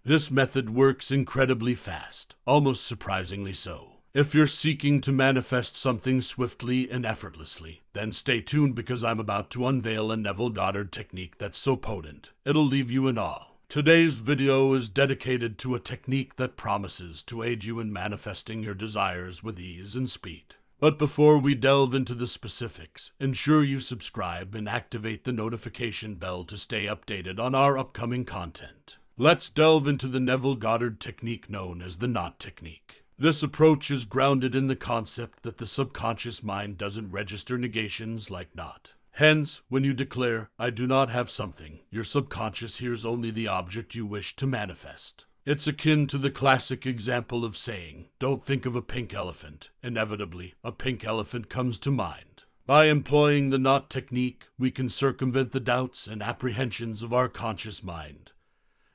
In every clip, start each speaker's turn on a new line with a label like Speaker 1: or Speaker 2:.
Speaker 1: This method works incredibly fast, almost surprisingly so. If you're seeking to manifest something swiftly and effortlessly, then stay tuned because I'm about to unveil a Neville Goddard technique that's so potent, it'll leave you in awe. Today's video is dedicated to a technique that promises to aid you in manifesting your desires with ease and speed. But before we delve into the specifics, ensure you subscribe and activate the notification bell to stay updated on our upcoming content. Let's delve into the Neville Goddard technique known as the knot technique. This approach is grounded in the concept that the subconscious mind doesn't register negations like not. Hence, when you declare, "I do not have something," your subconscious hears only the object you wish to manifest. It's akin to the classic example of saying, "Don't think of a pink elephant." Inevitably, a pink elephant comes to mind. By employing the knot technique, we can circumvent the doubts and apprehensions of our conscious mind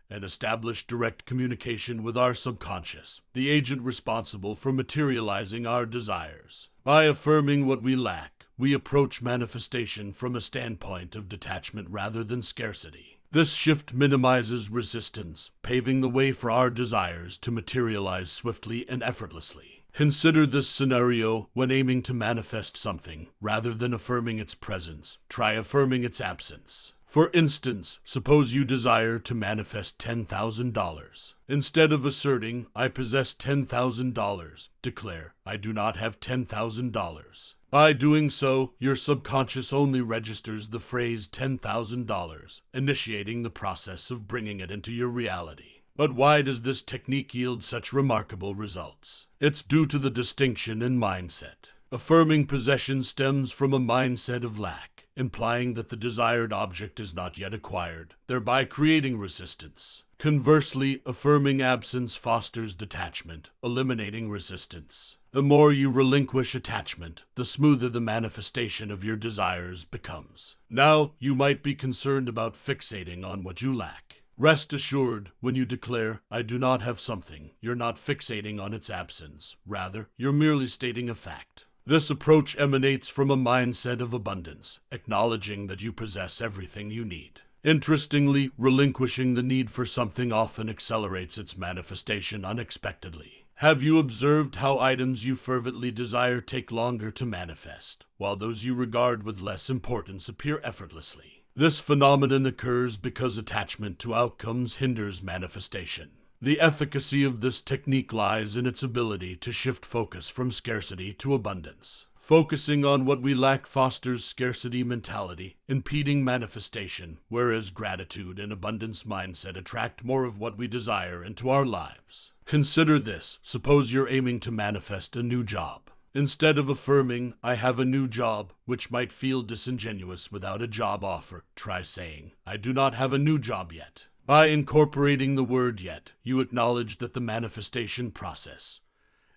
Speaker 1: and establish direct communication with our subconscious, the agent responsible for materializing our desires. By affirming what we lack, we approach manifestation from a standpoint of detachment rather than scarcity. This shift minimizes resistance, paving the way for our desires to materialize swiftly and effortlessly. Consider this scenario when aiming to manifest something. Rather than affirming its presence, try affirming its absence. For instance, suppose you desire to manifest $10,000. Instead of asserting, "I possess $10,000, declare, "I do not have $10,000. By doing so, your subconscious only registers the phrase $10,000, initiating the process of bringing it into your reality. But why does this technique yield such remarkable results? It's due to the distinction in mindset. Affirming possession stems from a mindset of lack, implying that the desired object is not yet acquired, thereby creating resistance. Conversely, affirming absence fosters detachment, eliminating resistance. The more you relinquish attachment, the smoother the manifestation of your desires becomes. Now, you might be concerned about fixating on what you lack. Rest assured, when you declare, "I do not have something," you're not fixating on its absence. Rather, you're merely stating a fact. This approach emanates from a mindset of abundance, acknowledging that you possess everything you need. Interestingly, relinquishing the need for something often accelerates its manifestation unexpectedly. Have you observed how items you fervently desire take longer to manifest, while those you regard with less importance appear effortlessly? This phenomenon occurs because attachment to outcomes hinders manifestation. The efficacy of this technique lies in its ability to shift focus from scarcity to abundance. Focusing on what we lack fosters scarcity mentality, impeding manifestation, whereas gratitude and abundance mindset attract more of what we desire into our lives. Consider this. Suppose you're aiming to manifest a new job. Instead of affirming, "I have a new job," which might feel disingenuous without a job offer, try saying, "I do not have a new job yet." By incorporating the word "yet," you acknowledge that the manifestation process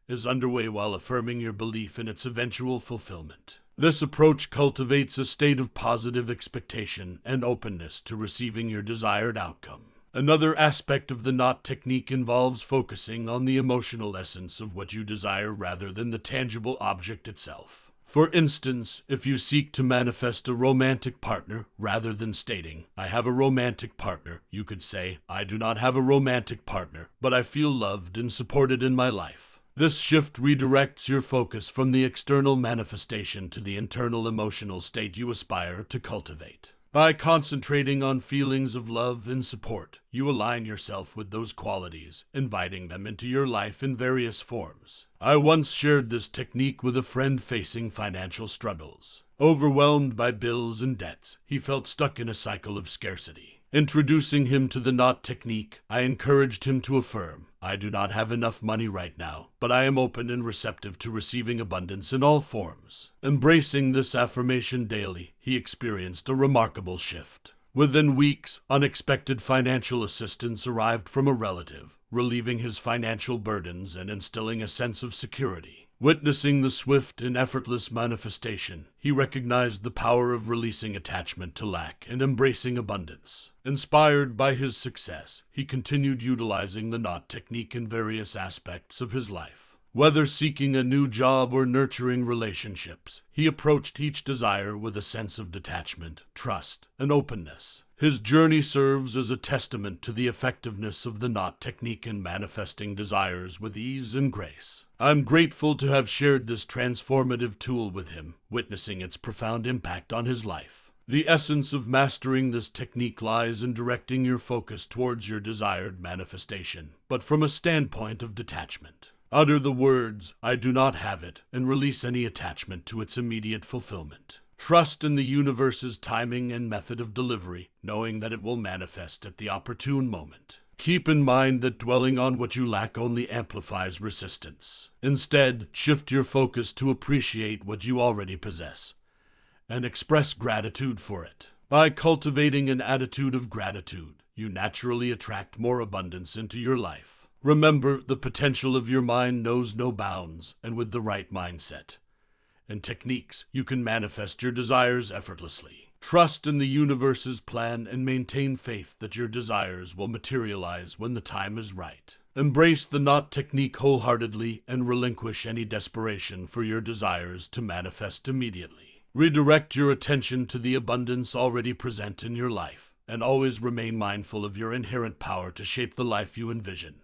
Speaker 1: is underway while affirming your belief in its eventual fulfillment. This approach cultivates a state of positive expectation and openness to receiving your desired outcome. Another aspect of the knot technique involves focusing on the emotional essence of what you desire rather than the tangible object itself. For instance, if you seek to manifest a romantic partner, rather than stating, "I have a romantic partner," you could say, "I do not have a romantic partner, but I feel loved and supported in my life." This shift redirects your focus from the external manifestation to the internal emotional state you aspire to cultivate. By concentrating on feelings of love and support, you align yourself with those qualities, inviting them into your life in various forms. I once shared this technique with a friend facing financial struggles. Overwhelmed by bills and debts, he felt stuck in a cycle of scarcity. Introducing him to the knot technique, I encouraged him to affirm, "I do not have enough money right now, but I am open and receptive to receiving abundance in all forms." Embracing this affirmation daily, he experienced a remarkable shift. Within weeks, unexpected financial assistance arrived from a relative, relieving his financial burdens and instilling a sense of security. Witnessing the swift and effortless manifestation, he recognized the power of releasing attachment to lack and embracing abundance. Inspired by his success, he continued utilizing the knot technique in various aspects of his life. Whether seeking a new job or nurturing relationships, he approached each desire with a sense of detachment, trust, and openness. His journey serves as a testament to the effectiveness of the knot technique in manifesting desires with ease and grace. I'm grateful to have shared this transformative tool with him, witnessing its profound impact on his life. The essence of mastering this technique lies in directing your focus towards your desired manifestation, but from a standpoint of detachment. Utter the words, "I do not have it," and release any attachment to its immediate fulfillment. Trust in the universe's timing and method of delivery, knowing that it will manifest at the opportune moment. Keep in mind that dwelling on what you lack only amplifies resistance. Instead, shift your focus to appreciate what you already possess and express gratitude for it. By cultivating an attitude of gratitude, you naturally attract more abundance into your life. Remember, the potential of your mind knows no bounds, and with the right mindset and techniques, you can manifest your desires effortlessly. Trust in the universe's plan and maintain faith that your desires will materialize when the time is right. Embrace the knot technique wholeheartedly and relinquish any desperation for your desires to manifest immediately. Redirect your attention to the abundance already present in your life, and always remain mindful of your inherent power to shape the life you envision.